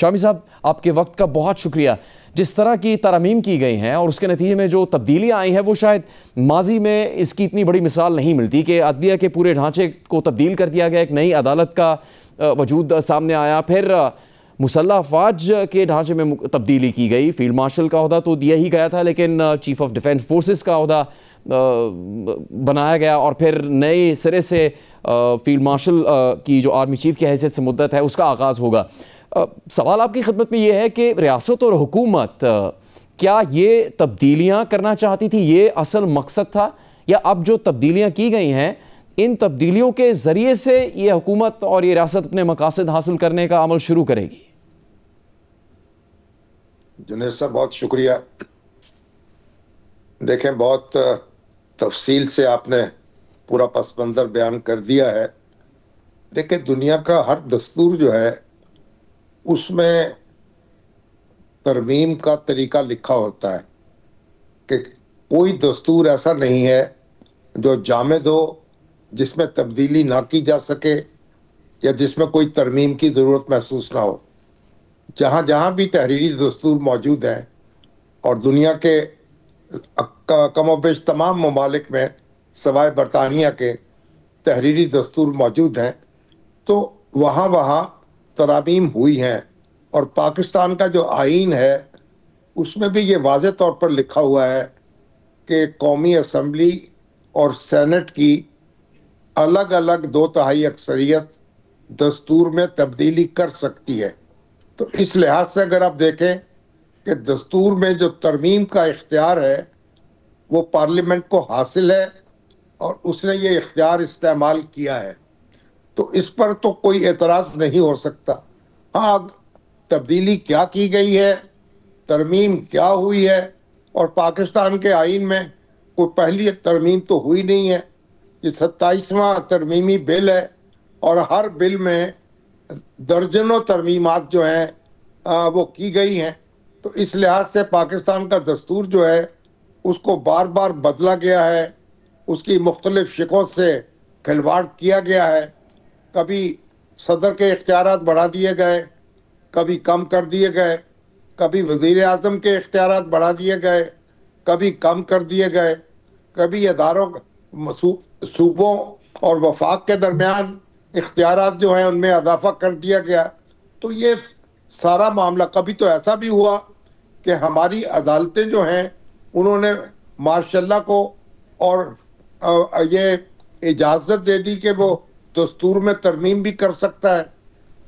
शामी साहब, आपके वक्त का बहुत शुक्रिया। जिस तरह की तरमीम की गई हैं और उसके नतीजे में जो तब्दीलियाँ आई हैं, वो शायद माजी में इसकी इतनी बड़ी मिसाल नहीं मिलती कि अदलिया के पूरे ढांचे को तब्दील कर दिया गया, एक नई अदालत का वजूद सामने आया, फिर मुसल्लह अफवाज के ढांचे में तब्दीली की गई। फील्ड मार्शल का अहदा तो दिया ही गया था, लेकिन चीफ ऑफ डिफेंस फोर्सेस का अहदा बनाया गया और फिर नए सिरे से फील्ड मार्शल की जो आर्मी चीफ की हैसियत से मुद्दत है उसका आगाज़ होगा। सवाल आपकी खिदमत में ये है कि रियासत और हुकूमत क्या ये तब्दीलियाँ करना चाहती थी, ये असल मकसद था, या अब जो तब्दीलियाँ की गई हैं इन तब्दीलियों के ज़रिए से ये हुकूमत और ये रियासत अपने मकासद हासिल करने का अमल शुरू करेगी? जुनैद साहब, बहुत शुक्रिया। देखें, बहुत तफसील से आपने पूरा पस मंज़र बयान कर दिया है। देखें, दुनिया का हर दस्तूर जो है उसमें तरमीम का तरीका लिखा होता है कि कोई दस्तूर ऐसा नहीं है जो जामिद हो, जिसमें तब्दीली ना की जा सके या जिसमें कोई तरमीम की ज़रूरत महसूस ना हो। जहाँ जहाँ भी तहरीरी दस्तूर मौजूद हैं और दुनिया के कमोबेश तमाम ममालिक में सवाए बरतानिया के तहरीरी दस्तूर मौजूद हैं, तो वहाँ वहाँ तरामीम हुई हैं। और पाकिस्तान का जो आईन है उसमें भी ये वाज़ेह तौर पर लिखा हुआ है कि कौमी असम्बली और सेनेट की अलग अलग 2/3 अक्सरियत दस्तूर में तब्दीली कर सकती है। तो इस लिहाज से अगर आप देखें कि दस्तूर में जो तरमीम का इख्तियार है वो पार्लियामेंट को हासिल है और उसने ये इख्तियार इस्तेमाल किया है, तो इस पर तो कोई एतराज़ नहीं हो सकता। हाँ, तब्दीली क्या की गई है, तरमीम क्या हुई है, और पाकिस्तान के आईन में कोई पहली तरमीम तो हुई नहीं है। ये 27वां तरमीमी बिल है और हर बिल में दर्जनों तरमीमात जो हैं वो की गई हैं। तो इस लिहाज से पाकिस्तान का दस्तूर जो है उसको बार बार बदला गया है, उसकी मुख्तलिफ शिकों से खिलवाड़ किया गया है। कभी सदर के इख्तियारात बढ़ा दिए गए, कभी कम कर दिए गए, कभी वज़ीर आज़म के इख्तियारात बढ़ा दिए गए, कभी कम कर दिए गए, कभी इदारों सूबों और वफाक के दरमियान इख्तियारात जो हैं उनमें इजाफा कर दिया गया। तो ये सारा मामला, कभी तो ऐसा भी हुआ कि हमारी अदालतें जो हैं उन्होंने मार्शल्ला को और ये इजाज़त दे दी कि वो दस्तूर में तरमीम भी कर सकता है।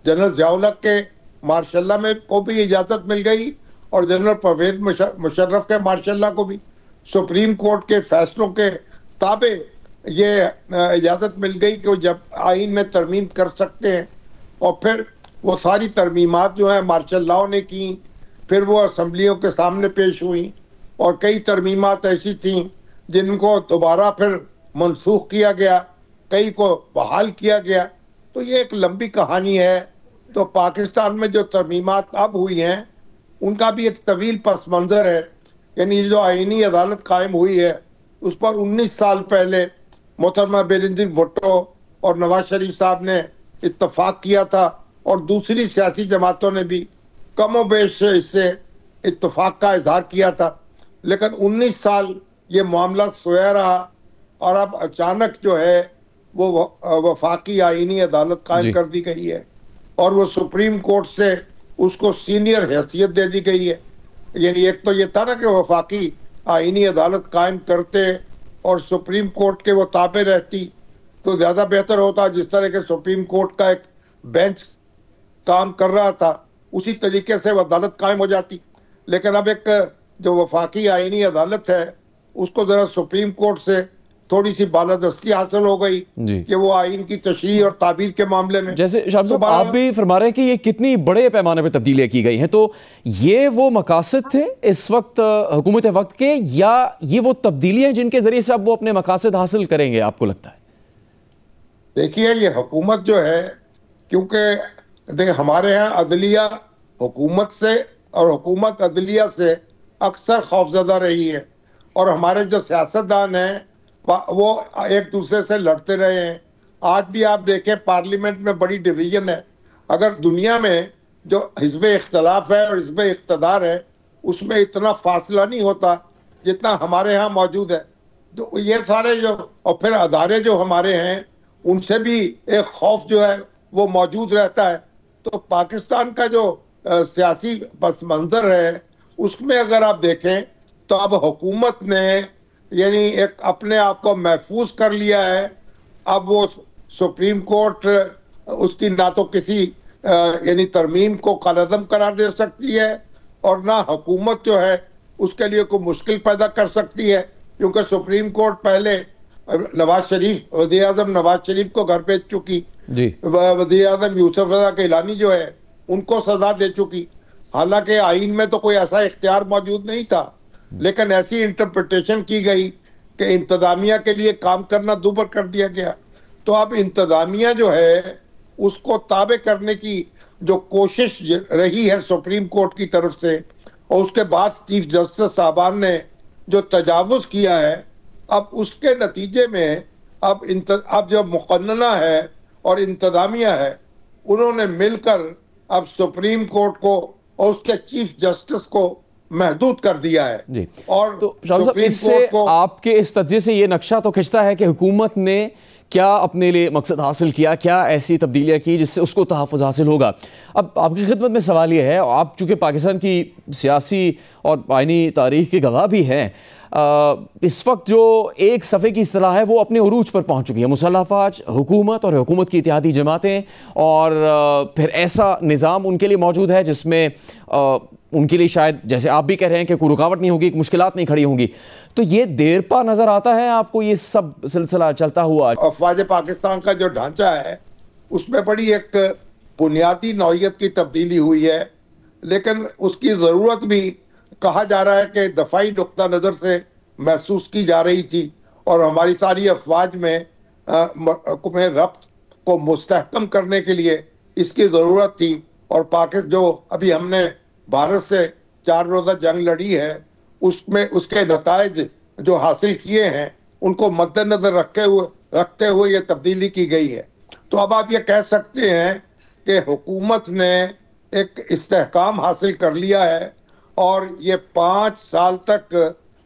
जनरल ज़िया-उल-हक के मार्शल्ला में को भी इजाज़त मिल गई और जनरल परवेज़ मुशर्रफ के मार्शल्ला को भी सुप्रीम कोर्ट के फैसलों के ताबे ये इजाज़त मिल गई कि वो जब आइन में तरमीम कर सकते हैं। और फिर वो सारी तरमीमात जो हैं मार्शल्लाओं ने की, फिर वो असम्बलियों के सामने पेश हुई और कई तरमीमात ऐसी थीं जिनको दोबारा फिर मनसूख किया गया, कई को बहाल किया गया। तो ये एक लंबी कहानी है। तो पाकिस्तान में जो तरमीमात अब हुई हैं उनका भी एक तवील पस मंज़र है। यानी जो आइनी अदालत कायम हुई है उस पर 19 साल पहले मोहतरमा बेनज़ीर भुट्टो और नवाज शरीफ साहब ने इत्तफाक किया था और दूसरी सियासी जमातों ने भी कमोबेश इससे इत्तफाक का इजहार किया था। लेकिन 19 साल ये मामला सोया रहा और अब अचानक जो है वो वफाकी आइनी अदालत कायम कर दी गई है और वो सुप्रीम कोर्ट से उसको सीनियर हैसियत दे दी गई है। यानी एक तो ये था ना कि वफाकी आइनी अदालत कायम करते और सुप्रीम कोर्ट के वो ताबे रहती तो ज़्यादा बेहतर होता। जिस तरह के सुप्रीम कोर्ट का एक बेंच काम कर रहा था उसी तरीके से वो अदालत कायम हो जाती। लेकिन अब एक जो वफाकी आइनी अदालत है उसको ज़रा सुप्रीम कोर्ट से थोड़ी सी बालादस्ती हासिल हो गई कि वो आइन की तशरीह और ताबीर के मामले में। जैसे शाम साहब आप भी फरमा रहे हैं कि ये कितनी बड़े पैमाने पर तब्दीलियां की गई हैं, तो ये वो मकासद थे इस वक्त हुकूमत वक्त के, या ये वो तब्दीलियां जिनके जरिए से अब वो अपने मकासद हासिल करेंगे, आपको लगता है? देखिए, ये हुकूमत जो है, क्योंकि देखिए हमारे यहाँ अदलिया हुकूमत से और हुकूमत अदलिया से अक्सर खौफजदा रही है और हमारे जो सियासतदान हैं वो एक दूसरे से लड़ते रहे हैं। आज भी आप देखें पार्लियामेंट में बड़ी डिवीजन है। अगर दुनिया में जो हिज़्ब इख्तलाफ है और हिज़्ब इक़्तिदार है उसमें इतना फासला नहीं होता जितना हमारे यहाँ मौजूद है। तो ये सारे जो और फिर अदारे जो हमारे हैं उनसे भी एक खौफ जो है वो मौजूद रहता है। तो पाकिस्तान का जो सियासी पस मंज़र है उसमें अगर आप देखें तो अब हुकूमत ने यानी एक अपने आप को महफूज कर लिया है। अब वो सुप्रीम कोर्ट उसकी ना तो किसी यानी तरमीम को कालअदम करार दे सकती है और ना हुकूमत जो है उसके लिए कोई मुश्किल पैदा कर सकती है, क्योंकि सुप्रीम कोर्ट पहले नवाज शरीफ वज़ीर आज़म नवाज शरीफ को घर भेज चुकी, वज़ीर आज़म यूसुफ रज़ा गिलानी जो है उनको सजा दे चुकी। हालांकि आईन में तो कोई ऐसा इख्तियार मौजूद नहीं था, लेकिन ऐसी इंटरप्रिटेशन की गई कि इंतजामिया के लिए काम करना दूभर कर दिया गया। तो अब इंतजामिया जो है उसको ताबे करने की जो कोशिश रही है सुप्रीम कोर्ट की तरफ से और उसके बाद चीफ जस्टिस साहबान ने जो तजावुज़ किया है, अब उसके नतीजे में अब जो मुक़न्नना है और इंतजामिया है उन्होंने मिलकर अब सुप्रीम कोर्ट को और उसके चीफ जस्टिस को महदूद कर दिया है जी। और तो इससे आपके इस तज्ज़िये से ये नक्शा तो खिंचता है कि हुकूमत ने क्या अपने लिए मकसद हासिल किया, क्या ऐसी तब्दीलियाँ की जिससे उसको तहफ़्फ़ुज़ हासिल होगा। अब आपकी खिदमत में सवाल ये है, आप चूँकि पाकिस्तान की सियासी और आइनी तारीख़ के गवाह भी हैं, इस वक्त जो एक सफ़े की इस्तिलाह है वो अपने उरूज पर पहुंच चुकी है। मुसल्लह अफ़वाज, हुकूमत और हुकूमत की इत्तेहादी जमातें और फिर ऐसा निज़ाम उनके लिए मौजूद है जिसमें उनके लिए शायद जैसे आप भी कह रहे हैं कि कोई रुकावट नहीं होगी, मुश्किलात नहीं खड़ी होंगी। तो ये देरपा नज़र आता है आपको ये सब सिलसिला चलता हुआ? अफ़वाज पाकिस्तान का जो ढांचा है उसमें बड़ी एक बुनियादी नौइयत की तब्दीली हुई है, लेकिन उसकी ज़रूरत भी कहा जा रहा है कि दफ़ाई नुक्ता नज़र से महसूस की जा रही थी और हमारी सारी अफवाज में रब्त को मुस्तहकम करने के लिए इसकी ज़रूरत थी। और पाकिस्तान जो अभी हमने भारत से 4 रोज़ा जंग लड़ी है उसमें उसके नताइज जो हासिल किए हैं उनको मद्देनज़र रखते हुए ये तब्दीली की गई है। तो अब आप ये कह सकते हैं कि हुकूमत ने एक इस्तेहकाम हासिल कर लिया है और ये 5 साल तक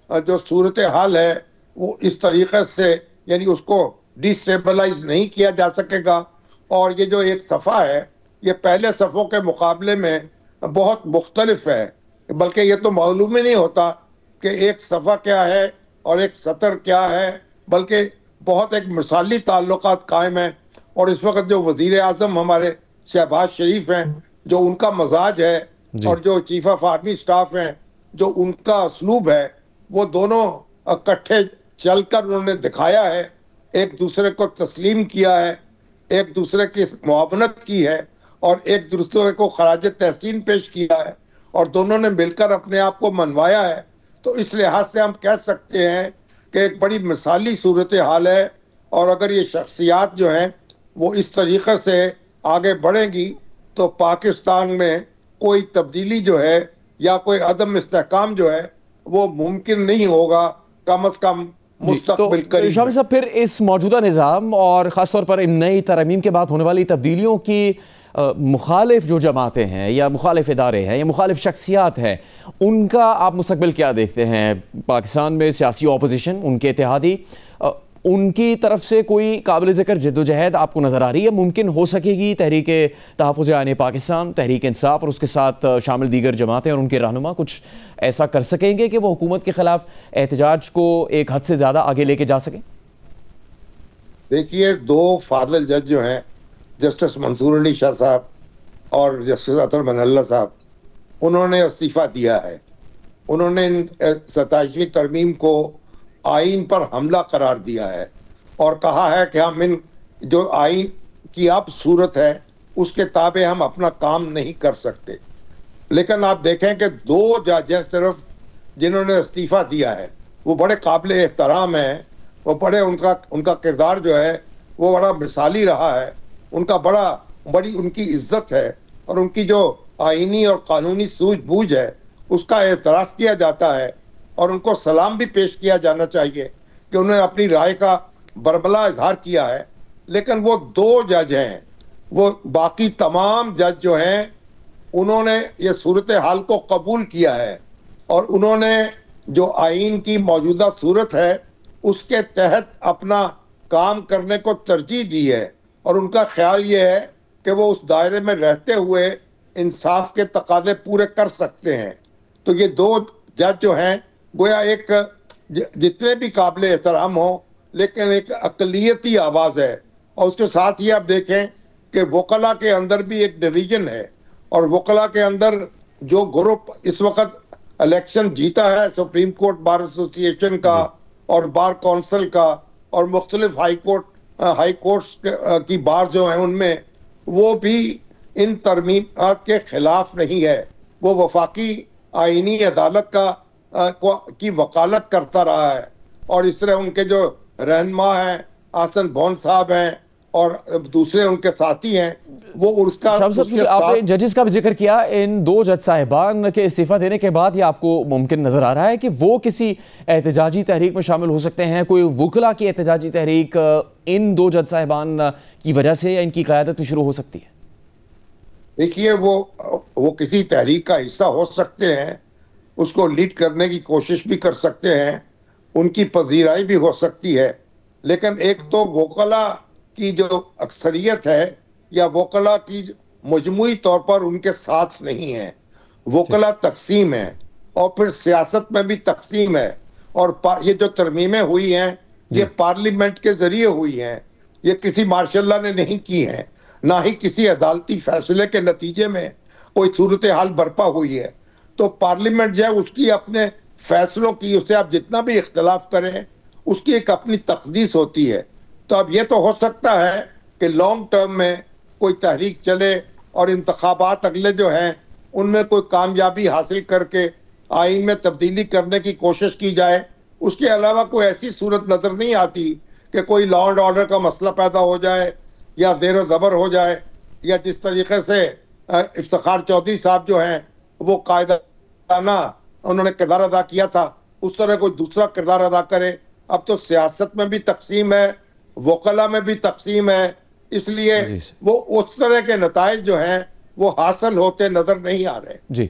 जो सूरत हाल है वो इस तरीके से यानी उसको डिस्टेबलाइज नहीं किया जा सकेगा। और ये जो एक सफ़ा है ये पहले सफ़ों के मुकाबले में बहुत मुख्तलिफ है, बल्कि ये तो मालूम ही नहीं होता कि एक सफ़ा क्या है और एक सतर क्या है, बल्कि बहुत एक मिसाली ताल्लुकात कायम हैं। और इस वक्त जो वज़ीर आज़म हमारे शहबाज शरीफ हैं, जो उनका मजाज है और जो चीफ ऑफ आर्मी स्टाफ हैं जो उनका असलूब है, वो दोनों इकट्ठे चलकर उन्होंने दिखाया है, एक दूसरे को तस्लीम किया है, एक दूसरे की मुआवनत की है और एक दूसरे को खराज तहसीन पेश किया है और दोनों ने मिलकर अपने आप को मनवाया है। तो इस लिहाज से हम कह सकते हैं कि एक बड़ी मिसाली सूरत हाल है और अगर ये शख्सियात जो हैं वो इस तरीक़े से आगे बढ़ेंगी तो पाकिस्तान में कोई तब्दीली जो है या कोई अदम इस्तेहकाम जो है वो मुमकिन नहीं होगा, कम अज़ कम मुस्तक़बिल करीब। शामिल साहब, फिर इस मौजूदा निज़ाम और ख़ास तौर पर इन नई तरमीम के बाद होने वाली तब्दीलियों की मुखालिफ जो जमातें हैं या मुखालिफ इदारे हैं या मुखालिफ शख्सियात हैं, उनका आप मुस्तक़बिल क्या देखते हैं? पाकिस्तान में सियासी ऑपोजिशन, उनके इत्तेहादी, उनकी तरफ से कोई काबिल ज़िक्र जद्दोजहद आपको नज़र आ रही है? मुमकिन हो सकेगी तहरीक तहफ़्फ़ुज़ आईन पाकिस्तान, तहरीक इंसाफ और उसके साथ शामिल दीगर जमातें और उनके रहनुमा कुछ ऐसा कर सकेंगे कि वो हुकूमत के ख़िलाफ़ एहतजाज को एक हद से ज़्यादा आगे लेके जा सकें? देखिए, 2 फाजिल जज जो हैं, जस्टिस मंसूर अली शाह साहब और जस्टिस अतर मनल्ला साहब, उन्होंने इस्तीफ़ा दिया है। उन्होंने 27वीं तरमीम को आइन पर हमला करार दिया है और कहा है कि हम इन जो आइन की अब सूरत है उसके ताबे हम अपना काम नहीं कर सकते। लेकिन आप देखें कि 2 जज हैं सिर्फ जिन्होंने इस्तीफ़ा दिया है, वो बड़े काबिल एहतराम हैं, वो बड़े उनका किरदार जो है वो बड़ा मिसाली रहा है, उनका बड़ी उनकी इज्जत है और उनकी जो आइनी और कानूनी सूझबूझ है उसका एतराफ़ किया जाता है और उनको सलाम भी पेश किया जाना चाहिए कि उन्होंने अपनी राय का बरबला इजहार किया है। लेकिन वो 2 जज हैं, वो बाकी तमाम जज जो हैं उन्होंने ये सूरत हाल को कबूल किया है और उन्होंने जो आइन की मौजूदा सूरत है उसके तहत अपना काम करने को तरजीह दी है और उनका ख्याल ये है कि वो उस दायरे में रहते हुए इंसाफ के तकाजे पूरे कर सकते हैं। तो ये दो जज जो हैं गोया एक जितने भी काबिल एहतराम हो लेकिन एक अकलियती आवाज़ है। और उसके साथ ही आप देखें कि वकला के अंदर भी एक डिवीजन है और वकला के अंदर जो ग्रुप इस वक्त इलेक्शन जीता है सुप्रीम कोर्ट बार एसोसिएशन का और बार काउंसिल का और मुख्तलिफ हाई कोर्ट्स की बार जो है उनमें, वो भी इन तरमीमात के खिलाफ नहीं है। वो वफाकी आईनी अदालत की वकालत करता रहा है और इस तरह उनके जो रहनुमा हैं आसन भवन साहब हैं और दूसरे उनके साथी हैं वो उसका आपने जजेस का भी जिक्र किया। इन दो जज साहिबान के इस्तीफा देने के बाद ये आपको मुमकिन नजर आ रहा है कि वो किसी एहतजाजी तहरीक में शामिल हो सकते हैं? कोई वकला की एहतजाजी तहरीक इन दो जज साहिबान की वजह से या इनकी क़यादत शुरू हो सकती है? देखिए, वो किसी तहरीक का हिस्सा हो सकते हैं, उसको लीड करने की कोशिश भी कर सकते हैं, उनकी पजीराई भी हो सकती है। लेकिन एक तो वकला की जो अक्सरियत है या वकला की मजमूई तौर पर उनके साथ नहीं है। वकला तकसीम है और फिर सियासत में भी तकसीम है और ये जो तरमीमें हुई हैं ये पार्लियामेंट के जरिए हुई हैं, ये किसी मार्शल ने नहीं की हैं, ना ही किसी अदालती फैसले के नतीजे में कोई सूरत हाल बर्पा हुई है। तो पार्लियामेंट जो है उसकी अपने फैसलों की, उससे आप जितना भी इख्तलाफ करें उसकी एक अपनी तकदीस होती है। तो अब ये तो हो सकता है कि लॉन्ग टर्म में कोई तहरीक चले और इंतखाबात अगले जो हैं उनमें कोई कामयाबी हासिल करके आइन में तब्दीली करने की कोशिश की जाए। उसके अलावा कोई ऐसी सूरत नज़र नहीं आती कि कोई लॉ एंड ऑर्डर का मसला पैदा हो जाए या ज़ेर ज़बर हो जाए, या जिस तरीके से इफ्तिखार चौधरी साहब जो हैं वो कायदाना उन्होंने किरदार अदा किया था उस तरह कोई दूसरा किरदार अदा करे। अब तो सियासत में भी तकसीम है, वकला में भी तकसीम है, इसलिए वो उस तरह के नताइज जो हैं वो हासिल होते नजर नहीं आ रहे। जी।